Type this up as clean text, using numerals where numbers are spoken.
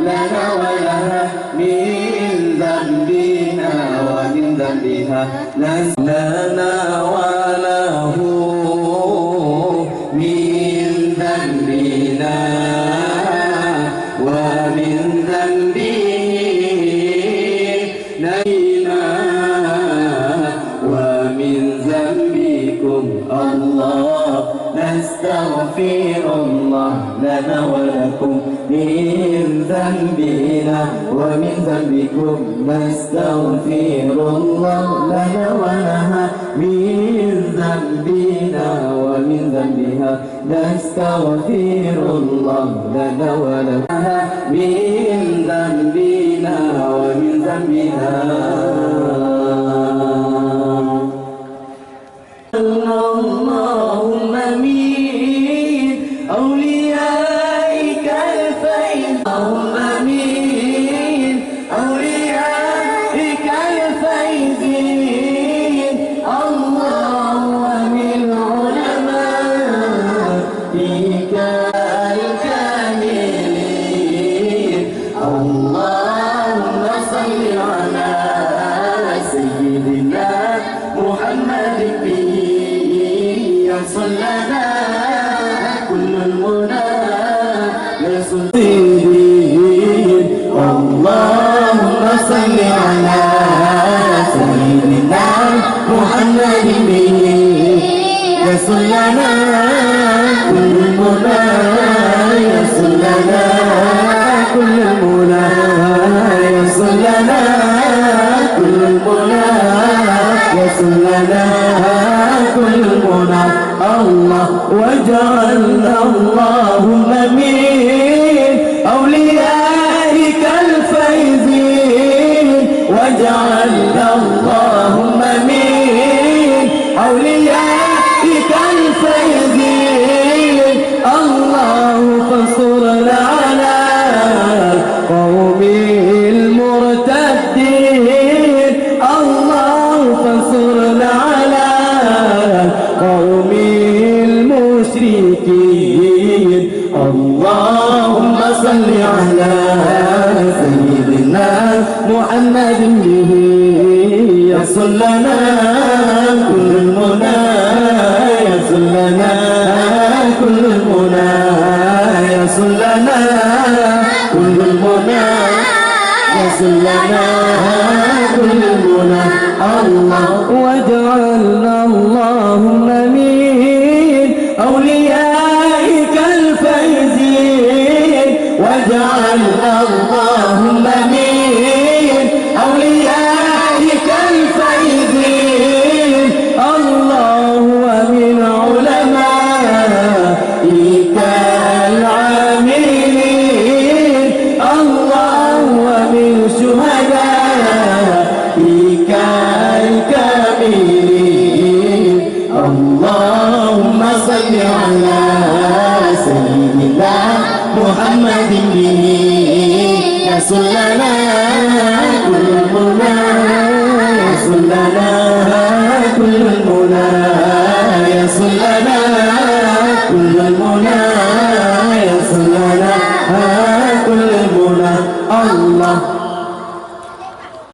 لنا ولها من ذنبنا ومن ذنبها لنا وله من ذنبنا ومن ذنبه نجينا ومن ذنبكم الله نستغفر الله لنا ولكم من ذنبنا ومن ذنبكم نستغفر الله لنا ولها من ذنبنا ومن ذنبها نستغفر الله لنا ولها من ذنبنا ومن ذنبها اللهم آمين أوليائك الفيض اللهم آمين أوليائك الفيضين اللهم من علمائك الكاملين اللهم صل على سيدنا محمد صلنا كل المنى يسجدين اللهم صل على سيدنا محمد يسلنا كل المنى يسلنا كل المنى يسلنا كل المنى يسلنا كل المنى الله وجعلنا اللهم من أوليائك الفيزين وجعلنا اللهم من أوليائك الفيزين الله فانصرنا على قوم المرتدين الله فانصرنا على قوم المشركين اللهم صل على سيدنا محمد به يصل لنا كل المنى يصل لنا كل المنى يصل لنا كل المنى يصل لنا كل المنى الله وجعلنا اللهم من أوليائك الفيزين وجعلنا اللهم من أوليائك الفيزين الله ومن علمائك العاملين الله ومن شهدائك الكاملين اللهم صل على سيدنا محمد به يصل لنا كل المنى يصل لنا كل المنى يصل لنا كل المنى يصل لنا كل المنى الله